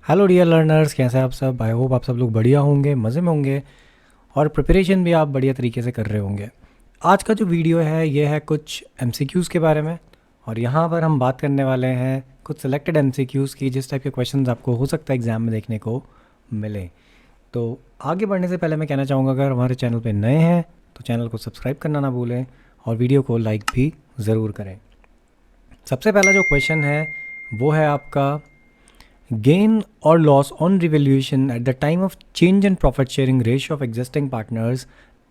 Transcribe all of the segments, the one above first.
Hello dear learners, कैसे हैं आप सब। आई होप आप सब लोग बढ़िया होंगे, मज़े में होंगे और प्रिपरेशन भी आप बढ़िया तरीके से कर रहे होंगे। आज का जो वीडियो है ये है कुछ एमसीक्यूज़ के बारे में, और यहाँ पर हम बात करने वाले हैं कुछ सिलेक्टेड एमसीक्यूज़ की, जिस टाइप के क्वेश्चंस आपको हो सकता है एग्ज़ाम में देखने को मिले। तो आगे बढ़ने से पहले मैं कहना चाहूँगा, अगर हमारे चैनल पर नए हैं तो चैनल को सब्सक्राइब करना ना भूलें और वीडियो को लाइक भी ज़रूर करें। सबसे पहला जो क्वेश्चन है वो है आपका gain or loss on revaluation at the time of change in profit sharing ratio of existing partners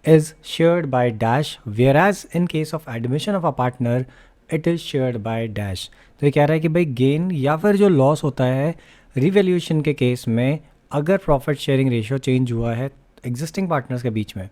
is shared by dash, whereas in case of admission of a partner it is shared by dash। तो ये कह रहा है कि भाई gain या फिर जो लॉस होता है रिवैल्यूएशन के केस में, अगर प्रॉफिट शेयरिंग रेशियो चेंज हुआ है एग्जिस्टिंग पार्टनर्स के बीच में,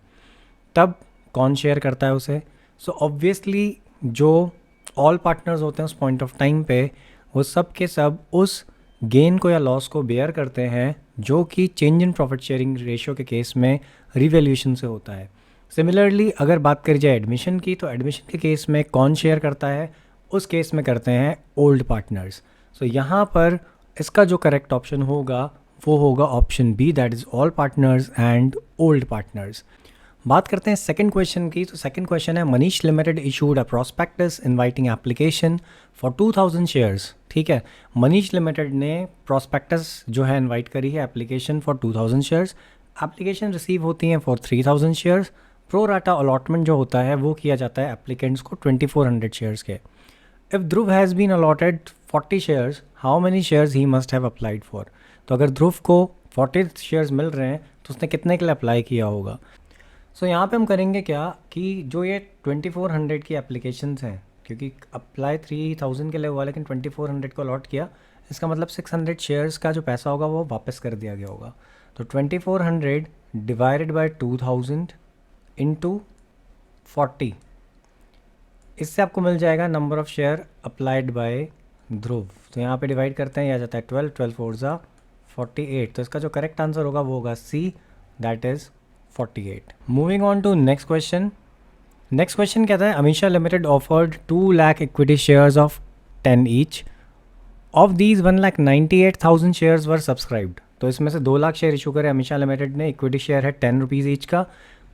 तब कौन शेयर करता है उसे। सो ऑब्वियसली जो ऑल पार्टनर्स होते हैं उस पॉइंट ऑफ टाइम पे, वो सब के सब उस गेन को या लॉस को बेयर करते हैं जो कि change in profit sharing ratio के केस में रिवैल्यूएशन से होता है। सिमिलरली अगर बात करी जाए एडमिशन की, तो एडमिशन के केस में कौन शेयर करता है, उस केस में करते हैं ओल्ड पार्टनर्स। सो यहाँ पर इसका जो करेक्ट ऑप्शन होगा वो होगा option B, that is all partners and old partners. बात करते हैं सेकंड क्वेश्चन की। तो सेकंड क्वेश्चन है Manish limited issued a prospectus inviting application for 2000 shares. ठीक है, मनीष लिमिटेड ने प्रोस्पेक्टस जो है इनवाइट करी है application for 2000 shares. Application receive होती हैं for 3000 shares. Pro rata allotment जो होता है वो किया जाता है एप्लीकेंट्स को 2400 शेयर्स के। If Dhruv has been allotted 40 shares, how many shares he must have applied for. तो अगर ध्रुव को 40 शेयर्स मिल रहे हैं तो उसने कितने के लिए अप्लाई किया होगा। सो यहाँ पे हम करेंगे क्या कि जो ये 2400 की एप्लीकेशंस हैं, क्योंकि अप्लाई 3000 के लिए हुआ लेकिन 2400 को अलॉट किया, इसका मतलब 600 शेयर्स का जो पैसा होगा वो वापस कर दिया गया होगा। तो 2400 डिवाइडेड बाय 2000 इंटू 40, इससे आपको मिल जाएगा number of share applied by Dhruv. तो यहाँ पे डिवाइड करते हैं, यह आ जाता है 12 4 ज़ा 48। तो इसका जो करेक्ट आंसर होगा वो होगा C, that is 48। Moving on to next question. Next question कहता है Amisha limited offered 2 lakh equity shares of 10 each. Of these 1,98,000 shares were subscribed. तो इसमें से 2 लाख शेयर इशू करे अमीशा लिमिटेड ने, इक्विटी शेयर है 10 रुपीज़ ईच का।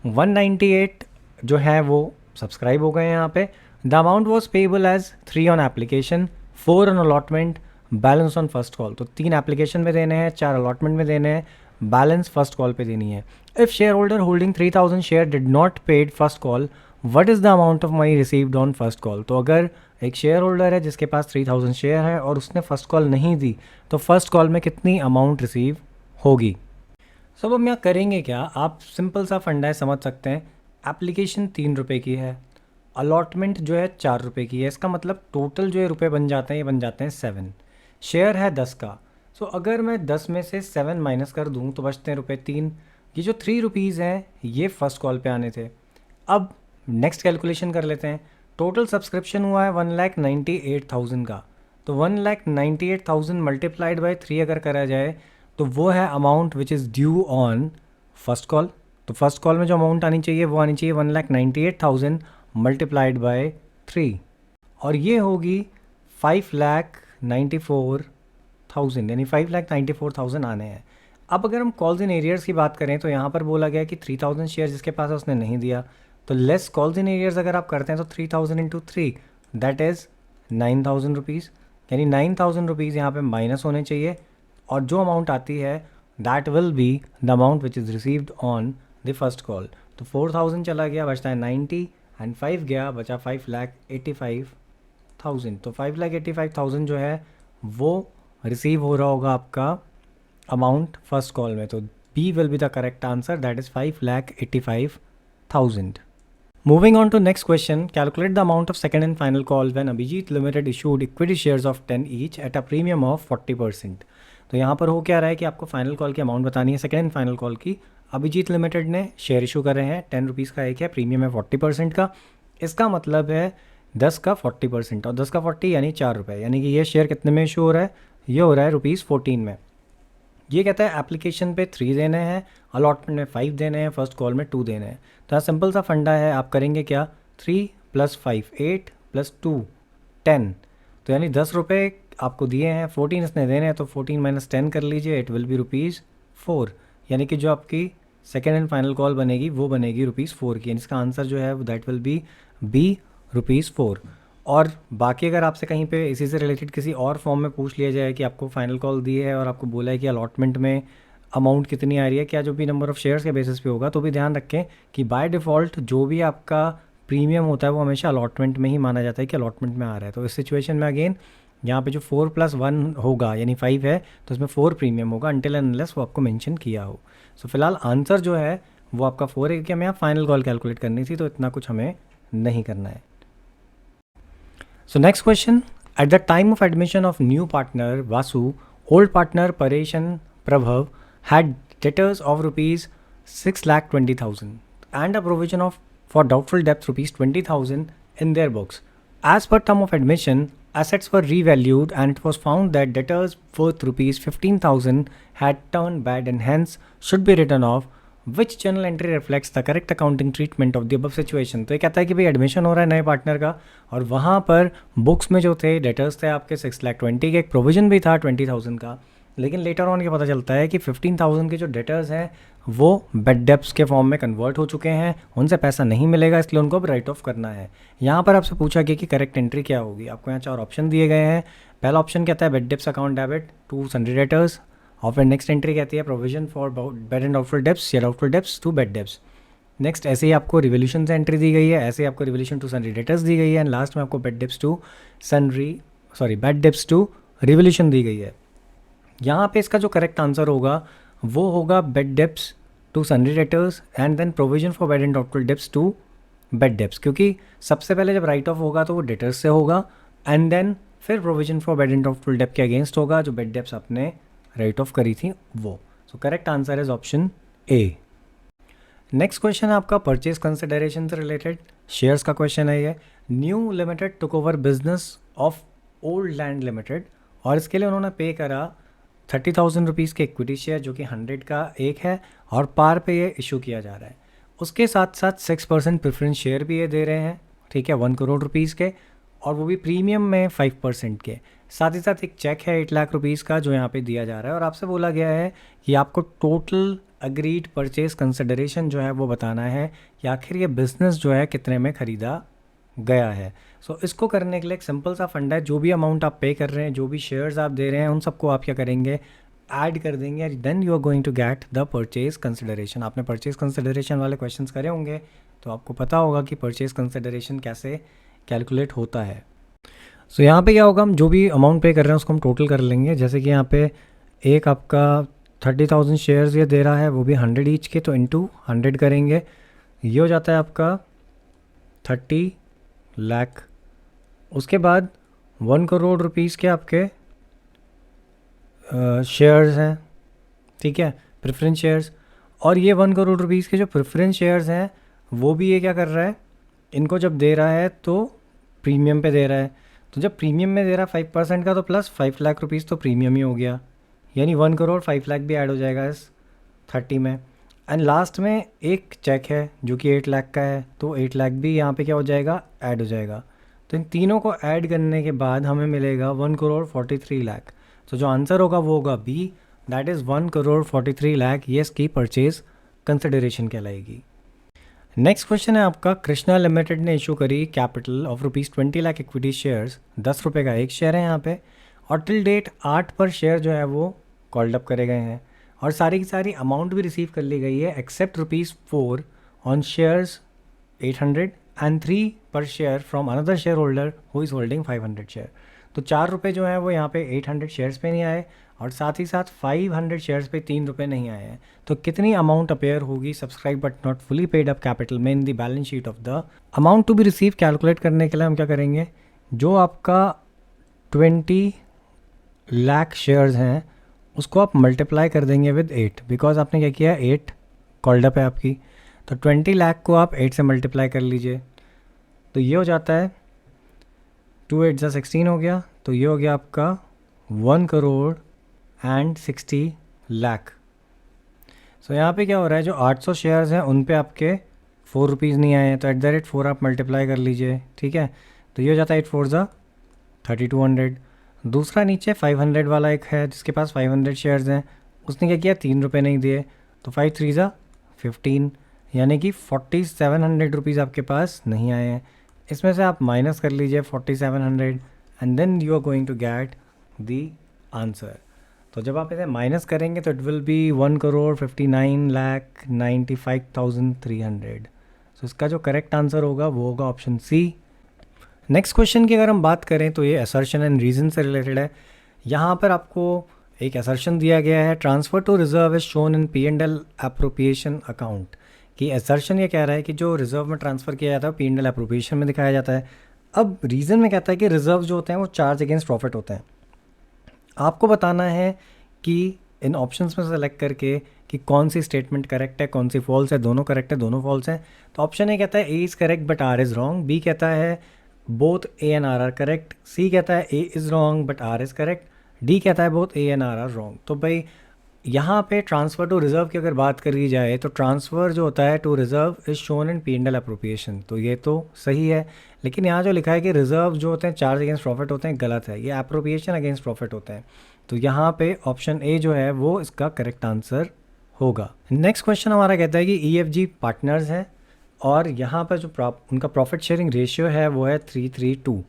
198 जो है वो सब्सक्राइब हो गए हैं यहाँ पे। The amount was payable as 3 on application, 4 on allotment, balance on first call. तो 3 एप्लीकेशन में देने हैं, 4 अलॉटमेंट में देने हैं, बैलेंस फर्स्ट कॉल पे देनी है। If share holder holding 3000 share did not paid first call, what is the amount of money received on first call. तो अगर एक शेयर होल्डर है जिसके पास 3000 शेयर है और उसने फर्स्ट कॉल नहीं दी, तो फर्स्ट कॉल में कितनी अमाउंट रिसीव होगी। सब हम यहाँ करेंगे क्या, आप सिंपल सा फंडा है, समझ सकते हैं। एप्लीकेशन 3 रुपये की है, अलॉटमेंट जो है 4 रुपये की है, इसका मतलब टोटल जो है रुपये बन जाते हैं, ये बन जाते हैं 7। शेयर है 10 का। सो अगर मैं 10 में से 7 माइनस कर दूँ तो बचते हैं रुपये 3। ये जो 3 रुपीज़ हैं ये फर्स्ट कॉल पे आने थे। अब नेक्स्ट कैलकुलेशन कर लेते हैं। टोटल सब्सक्रिप्शन हुआ है 1,98,000 का। तो 1,98,000 मल्टीप्लाइड बाय 3 अगर करा जाए तो वो है amount which is due on first call. तो फर्स्ट कॉल में जो अमाउंट आनी चाहिए वो आनी चाहिए 1,98,000 मल्टीप्लाइड बाय 3, और ये होगी 5,94,000, यानी 5,94,000 आने हैं। अब अगर हम कॉल्स इन एरियर्स की बात करें तो यहाँ पर बोला गया कि 3000 शेयर जिसके पास है उसने नहीं दिया, तो लेस कॉल्स इन एरियर्स अगर आप करते हैं तो 3000 इंटू 3 दैट इज़ 9,000 रुपीज़, यानी 9,000 रुपीज़ यहाँ पे माइनस होने चाहिए, और जो अमाउंट आती है that will be the amount which is received on the first call. तो 4,000 चला गया, बचता है 90 एंड 5 गया, बचा 5,85,000। तो 5,85,000 जो है वो रिसीव हो रहा होगा आपका अमाउंट फर्स्ट कॉल में। तो B will be the correct answer, that is 5,85,000। Moving on to next question, calculate the amount of second and final call when Abhijit Limited issued equity shares of 10 each at a premium of 40%। तो यहाँ पर हो क्या रहा है कि आपको final call की अमाउंट बतानी है, सेकंड एंड फाइनल कॉल की। अभिजीत लिमिटेड ने शेयर इशू कर रहे हैं, 10 रुपीज़ का एक है, प्रीमियम है 40% का। इसका मतलब है 10 का 40%, और 10 का 40 यानी 4 रुपये, यानी कि ये शेयर कितने में इशू हो रहा है, ये हो रहा है ₹14 में। ये कहता है एप्लीकेशन पे 3 देने हैं, अलॉटमेंट में 5 देने हैं, फर्स्ट कॉल में 2 देने हैं। तो यहाँ सिंपल सा फंडा है, आप करेंगे क्या, 3 + 5 8 + 2 10। तो यानी 10 रुपये आपको दिए हैं 14 इसने देने हैं, तो 14 माइनस 10 कर लीजिए, इट विल बी ₹4। यानी कि जो आपकी सेकेंड एंड फाइनल कॉल बनेगी वो बनेगी ₹4 की। इसका आंसर जो है दैट विल बी बी ₹4। और बाकी अगर आपसे कहीं पे इसी से रिलेटेड किसी और फॉर्म में पूछ लिया जाए कि आपको फाइनल कॉल दी है और आपको बोला है कि अलॉटमेंट में अमाउंट कितनी आ रही है, क्या जो भी नंबर ऑफ़ शेयर्स के बेसिस पे होगा, तो भी ध्यान रखें कि बाय डिफ़ॉल्ट जो भी आपका प्रीमियम होता है वो हमेशा अलॉटमेंट में ही माना जाता है कि अलॉटमेंट में आ रहा है। तो इस सिचुएशन में अगेन यहाँ पे जो 4+1 होगा यानी 5 है, तो इसमें 4 प्रीमियम होगा अनटिल एंड अनलेस वो आपको मेंशन किया हो। सो फिलहाल आंसर जो है वो आपका 4 है, क्योंकि हमें यहाँ फाइनल कॉल कैलकुलेट करनी थी, तो इतना कुछ हमें नहीं करना है। So next question, at the time of admission of new partner Vasu, old partner Paresh and Prabhav had debtors of rupees 6,20,000 and a provision of for doubtful debts rupees 20,000 in their books. As per term of admission, assets were revalued and it was found that debtors worth rupees 15,000 had turned bad and hence should be written off. Which journal entry reflects the correct accounting treatment of the above situation. तो ये कहता है कि भाई admission हो रहा है नए पार्टनर का, और वहाँ पर बुक्स में जो थे डेटर्स थे आपके 6,20,000 के, एक प्रोविजन भी था 20,000 का, लेकिन लेटर ऑन ये पता चलता है कि 15,000 के जो डेटर्स हैं वो बेड डेप्स के फॉर्म में कन्वर्ट हो चुके हैं, उनसे पैसा नहीं मिलेगा, इसलिए उनको अब राइट ऑफ करना है। यहाँ पर आपसे पूछा गया कि करेक्ट एंट्री क्या होगी। आपको यहाँ 4 ऑप्शन दिए गए हैं। पहला ऑप्शन कहता है bad debts account debit to sundry debtors, और फिर नेक्स्ट एंट्री कहती है provision for bad and doubtful debts या doubtful debts to bad debts. Next ऐसे ही आपको रिवोल्यूशन से एंट्री दी गई है, ऐसे ही आपको रिवोल्यूशन टू सन्ड्री डेटर्स दी गई है, एंड लास्ट में आपको bad debts to bad debts to revolution दी गई है। यहाँ पे इसका जो करेक्ट आंसर होगा वो होगा bad debts to sundry debtors and then provision for bad and doubtful debts to bad debts, क्योंकि सबसे पहले जब राइट ऑफ होगा तो वो डेटर्स से होगा, एंड देन फिर provision for bad and doubtful डेब्ट के अगेंस्ट होगा जो बेड डेब्ट्स आपने राइट ऑफ करी थी वो। So correct answer is option A. Next question है आपका परचेज कंसिडरेशन से रिलेटेड, शेयर्स का क्वेश्चन है ये। New limited took over business of old land limited, और इसके लिए उन्होंने पे करा 30,000 रुपीज़ के इक्विटी शेयर जो कि 100 का एक है, और पार पे ये इशू किया जा रहा है। उसके साथ साथ 6% प्रेफरेंस शेयर भी ये दे रहे हैं, ठीक है, 1 करोड़ रुपीज़ के, और वो भी प्रीमियम में 5% के। साथ ही साथ एक चेक है 8 लाख रुपीज़ का जो यहाँ पे दिया जा रहा है, और आपसे बोला गया है कि आपको टोटल अग्रीड परचेज कंसिडरेशन जो है वो बताना है कि आखिर ये बिज़नेस जो है कितने में ख़रीदा गया है। सो इसको करने के लिए एक सिंपल सा फंडा है, जो भी अमाउंट आप पे कर रहे हैं, जो भी शेयर्स आप दे रहे हैं, उन सबको आप क्या करेंगे, ऐड कर देंगे, then you are going to get the purchase consideration. आपने परचेज कंसिडरेशन वाले क्वेश्चंस करे होंगे तो आपको पता होगा कि परचेज कंसिडरेशन कैसे कैलकुलेट होता है। सो यहाँ पे क्या होगा, हम जो भी अमाउंट पे कर रहे हैं उसको हम टोटल कर लेंगे। जैसे कि यहाँ पे एक आपका 30,000 शेयर्स ये दे रहा है, वो भी 100 ईच के, तो इंटू 100 करेंगे, ये हो जाता है आपका 30 लाख। उसके बाद 1 करोड़ रुपीज़ के आपके शेयर्स हैं, ठीक है, प्रेफरेंस शेयर्स, और ये 1 करोड़ रुपीज़ के जो प्रेफरेंस शेयर्स हैं वो भी ये क्या कर रहा है, इनको जब दे रहा है तो प्रीमियम पे दे रहा है। तो जब प्रीमियम में दे रहा है 5% का, तो प्लस 5 लाख रुपीज़ तो प्रीमियम ही हो गया, यानी 1 करोड़ 5 लाख भी ऐड हो जाएगा इस 30 में। एंड लास्ट में एक चेक है जो कि 8 लाख का है, तो 8 लाख भी यहाँ पे क्या हो जाएगा, ऐड हो जाएगा। तो इन तीनों को ऐड करने के बाद हमें मिलेगा 1 करोड़ 43 लाख। तो जो आंसर होगा वो होगा B, that is 1 crore 43 lakh, ये इसकी परचेज कंसिडरेशन कहलाएगी। नेक्स्ट क्वेश्चन है आपका, कृष्णा लिमिटेड ने इशू करी capital of ₹20 lakh equity shares, 10 रुपये का एक शेयर है यहाँ पे, और टिल डेट 8 पर शेयर जो है वो कॉल्ड अप करे गए हैं, और सारी की सारी अमाउंट भी रिसीव कर ली गई है एक्सेप्ट ₹4 ऑन शेयर्स 800 एंड 3 पर share from another share holder who is holding 500 share. तो 4 रुपये जो है वो यहाँ पे 800 शेयर्स पे नहीं आए, और साथ ही साथ 500 शेयर्स पे 3 रुपये नहीं आए हैं। तो कितनी अमाउंट अपेयर होगी subscribe but not fully paid up capital में in the balance sheet of the amount to be receive. Calculate करने के लिए हम क्या करेंगे, जो आपका 20 लाख शेयर्स हैं उसको आप मल्टीप्लाई कर देंगे विद 8, बिकॉज आपने क्या किया, 8 कॉल्ड अप है आपकी, तो 20 लाख को आप 8 से मल्टीप्लाई कर लीजिए, तो ये हो जाता है 2 8 16 हो गया, तो ये हो गया आपका 1 करोड़ एंड 60 लाख। सो यहाँ पे क्या हो रहा है, जो 800 शेयर्स हैं उन पे आपके 4 रुपीज़ नहीं आए हैं, तो @ 4 आप मल्टीप्लाई कर लीजिए, ठीक है, तो ये हो जाता है 8 4 3200। दूसरा नीचे 500 वाला एक है जिसके पास 500 शेयर्स हैं, उसने क्या किया, 3 रुपये नहीं दिए, तो 5 3 ज़ा 15, यानी कि 4700 रुपीज़ आपके पास नहीं आए हैं। इसमें से आप माइनस कर लीजिए 4700 and then you are going to get the answer. तो जब आप इसे माइनस करेंगे तो इट विल बी 1,59,95,300। सो इसका जो करेक्ट आंसर होगा वो होगा ऑप्शन सी। नेक्स्ट क्वेश्चन की अगर हम बात करें तो ये असर्शन एंड रीज़न से रिलेटेड है। यहाँ पर आपको एक असर्शन दिया गया है, transfer to reserve is shown in P&L appropriation account. कि असर्शन ये कह रहा है कि जो रिजर्व में ट्रांसफ़र किया जाता है P&L अप्रोप्रिएशन में दिखाया जाता है। अब रीज़न में कहता है कि रिजर्व जो होते हैं वो चार्ज अगेंस्ट प्रॉफिट होते हैं। आपको बताना है कि इन ऑप्शंस में सेलेक्ट करके कि कौन सी स्टेटमेंट करेक्ट है, कौन सी फॉल्स है। दोनों करेक्ट है, दोनों फॉल्स हैं। तो ऑप्शन ए कहता है A is correct but R is wrong, B कहता है both A and R correct, C कहता है A is wrong but R is correct, D कहता है both A and R wrong. तो भाई यहाँ पे ट्रांसफ़र टू रिज़र्व की अगर बात करी जाए तो ट्रांसफ़र जो होता है to reserve is shown in P&L appropriation, तो ये तो सही है। लेकिन यहाँ जो लिखा है कि रिज़र्व जो होते हैं चार्ज अगेंस्ट प्रॉफिट होते हैं, गलत है, ये अप्रोप्रिएशन अगेंस्ट प्रॉफिट होते हैं। तो यहाँ पे ऑप्शन ए जो है वो इसका करेक्ट आंसर होगा। नेक्स्ट क्वेश्चन हमारा कहता है कि EFG पार्टनर्स हैं और यहाँ पर जो उनका प्रॉफिट शेयरिंग रेशियो है वो है 3:3:2।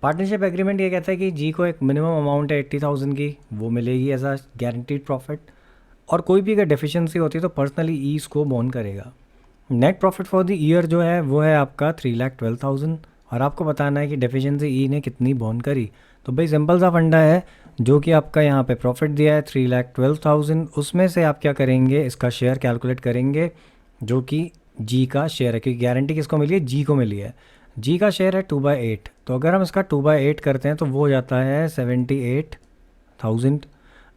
पार्टनरशिप एग्रीमेंट ये कहता है कि जी को एक मिनिमम अमाउंट है 80,000 की, वो मिलेगी एज अ गारंटीड प्रॉफिट, और कोई भी अगर डेफिशिएंसी होती है तो पर्सनली ई इसको बोन करेगा। Net profit for the year जो है वो है आपका 3,12,000 और आपको बताना है कि डेफिशिएंसी ई ने कितनी बोन करी। तो भाई सिंपल सा फंडा है, जो कि आपका यहाँ पे प्रॉफिट दिया है 3,12,000, उसमें से आप क्या करेंगे, इसका शेयर कैलकुलेट करेंगे जो कि जी का शेयर है, क्योंकि गारंटी किसको मिली है, जी को मिली है। जी का शेयर है 2/8, तो अगर हम इसका 2/8 करते हैं तो वो हो जाता है 78,000।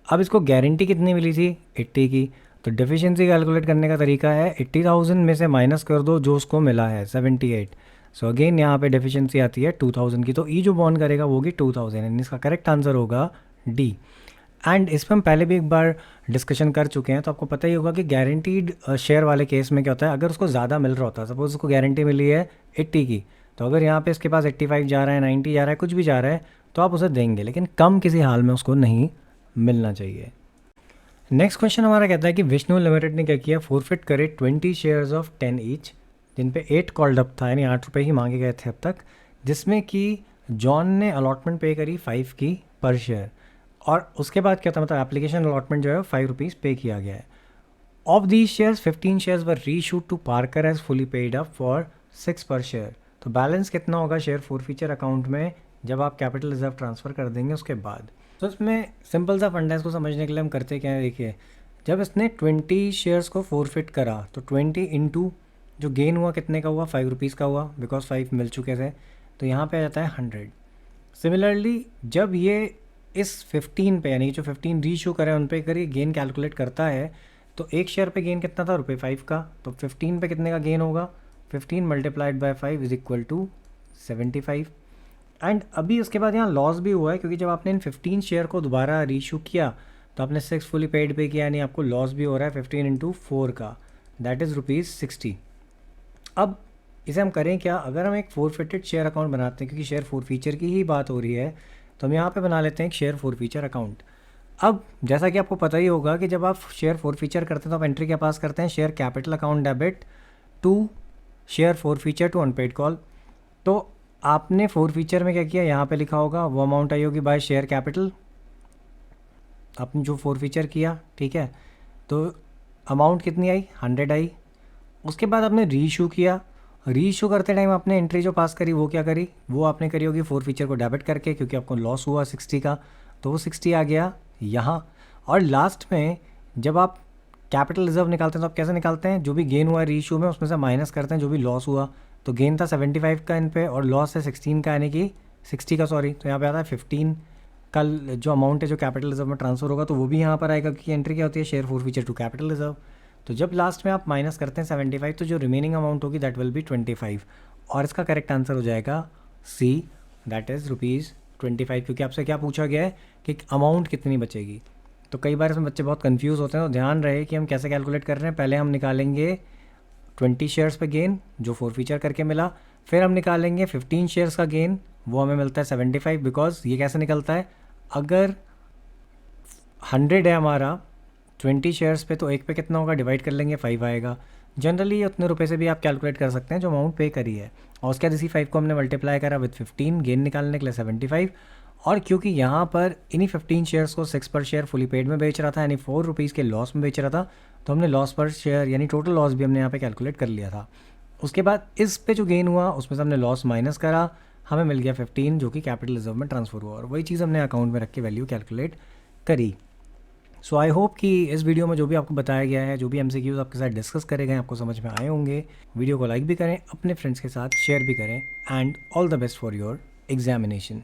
अब इसको गारंटी कितनी मिली थी, 80 की, तो डेफिशिएंसी कैलकुलेट करने का तरीका है 80,000 में से माइनस कर दो जो उसको मिला है 78। सो अगेन यहाँ पे डेफिशिएंसी आती है 2,000 की, तो ई जो बॉन्ड करेगा वो होगी 2,000 एंड इसका करेक्ट आंसर होगा डी। एंड इस पर हम पहले भी एक बार डिस्कशन कर चुके हैं, तो आपको पता ही होगा कि गारंटीड शेयर वाले केस में क्या होता है, अगर उसको ज़्यादा मिल रहा होता है, सपोज उसको गारंटी मिली है 80 की, तो अगर यहाँ पे इसके पास 85 जा रहा है, 90 जा रहा है, कुछ भी जा रहा है, तो आप उसे देंगे, लेकिन कम किसी हाल में उसको नहीं मिलना चाहिए। नेक्स्ट क्वेश्चन हमारा कहता है कि विष्णु लिमिटेड ने क्या किया, फोरफिट करे 20 शेयर्स ऑफ 10 ईच, जिन पे 8 कॉल्ड अप था, यानी 8 रुपये ही मांगे गए थे अब तक, जिसमें कि जॉन ने अलॉटमेंट पे करी 5 की पर शेयर, और उसके बाद क्या था, मतलब एप्लीकेशन अलॉटमेंट जो है 5 रुपीज़ पे किया गया है। Of these shares 15 shares were reissued to Parker as fully paid up for 6 per share. तो बैलेंस कितना होगा शेयर फोरफीचर अकाउंट में जब आप कैपिटल रिजर्व ट्रांसफ़र कर देंगे उसके बाद। तो इसमें सिंपल सा फंड है, इसको समझने के लिए हम करते क्या है, देखिए जब इसने 20 शेयर्स को फोरफिट करा तो 20 इंटू जो गेन हुआ कितने का हुआ, 5 रुपीज़ का हुआ, बिकॉज 5 मिल चुके थे, तो यहाँ पे आ जाता है 100। सिमिलरली जब ये इस 15 पे, यानी जो 15 रीशू करे उन पे करिए गेन कैलकुलेट करता है, तो एक शेयर पे गेन कितना था, ₹5 का, तो 15 पे कितने का गेन होगा, 15 multiplied by 5 is equal to 75। And अभी उसके बाद यहाँ लॉस भी हुआ है, क्योंकि जब आपने इन 15 शेयर को दोबारा रीशू किया तो आपने 6 फुली पेड पे किया, यानी आपको लॉस भी हो रहा है 15 इंटू 4 का, दैट इज़ ₹60। अब इसे हम करें क्या, अगर हम एक फोरफिटेड शेयर अकाउंट बनाते हैं, क्योंकि शेयर फोरफीचर की ही बात हो रही है, तो हम यहाँ पे बना लेते हैं एक शेयर फोरफीचर अकाउंट। अब जैसा कि आपको पता ही होगा कि जब आप शेयर फोरफीचर करते हैं तो आप एंट्री क्या पास करते हैं, share capital account debit to share forfeiture to unpaid call. तो आपने फोरफीचर में क्या किया, यहाँ पे लिखा होगा वो अमाउंट आई होगी बाय शेयर कैपिटल, आपने जो फोरफीचर किया, ठीक है, तो अमाउंट कितनी आई, 100 आई। उसके बाद आपने रीइशू किया, रीइशू करते टाइम आपने एंट्री जो पास करी वो क्या करी, वो आपने करी होगी फोरफीचर को डेबिट करके, क्योंकि आपको लॉस हुआ 60 का, तो वो 60 आ गया यहाँ। और लास्ट में जब आप कैपिटल रिजर्व निकालते हैं तो आप कैसे निकालते हैं, जो भी गेन हुआ रीइशू में उसमें से माइनस करते हैं जो भी लॉस हुआ, तो गेन था 75 का इन पे और लॉस है 16 का, यानी कि 60 का सॉरी, तो यहाँ पे आता है 15 का जो अमाउंट है जो कैपिटल रिजर्व में ट्रांसफ़र होगा, तो वो भी यहाँ पर आएगा, क्योंकि एंट्री क्या होती है, share forfeiture to capital reserve. तो जब लास्ट में आप माइनस करते हैं 75, तो जो रिमेनिंग अमाउंट होगी दैट विल बी 25, और इसका करेक्ट आंसर हो जाएगा सी, दैट इज़ ₹25, क्योंकि आपसे क्या पूछा गया है कि अमाउंट कितनी बचेगी। तो कई बार इसमें बच्चे बहुत कंफ्यूज होते हैं, तो ध्यान रहे कि हम कैसे कैलकुलेट कर रहे हैं। पहले हम निकालेंगे 20 शेयर्स पे गेन जो फोरफीचर करके मिला, फिर हम निकालेंगे 15 शेयर्स का गेन, वो हमें मिलता है 75, बिकॉज ये कैसे निकलता है, अगर 100 है हमारा 20 शेयर्स पे, तो एक पे कितना होगा, डिवाइड कर लेंगे 5 आएगा। जनरली उतने रुपए से भी आप कैलकुलेट कर सकते हैं जो अमाउंट पे करी है। और उसके बाद इसी 5 को हमने मल्टीप्लाई करा विद 15, गेन निकालने के लिए 75। और क्योंकि यहाँ पर इन्हीं 15 शेयर्स को 6 पर शेयर फुली पेड में बेच रहा था, यानी 4 रुपीज़ के लॉस में बेच रहा था, तो हमने लॉस पर शेयर यानी टोटल लॉस भी हमने यहाँ पे कैलकुलेट कर लिया था। उसके बाद इस पे जो गेन हुआ उसमें से हमने लॉस माइनस करा, हमें मिल गया 15 जो कि कैपिटल रिजर्व में ट्रांसफर हुआ, और वही चीज़ हमने अकाउंट में रख के वैल्यू कैलकुलेट करी। सो आई होप कि इस वीडियो में जो भी आपको बताया गया है, जो भी एमसीक्यूज आपके साथ डिस्कस करे गए, आपको समझ में आए होंगे। वीडियो को लाइक भी करें, अपने फ्रेंड्स के साथ शेयर भी करें, and all the best for your examination.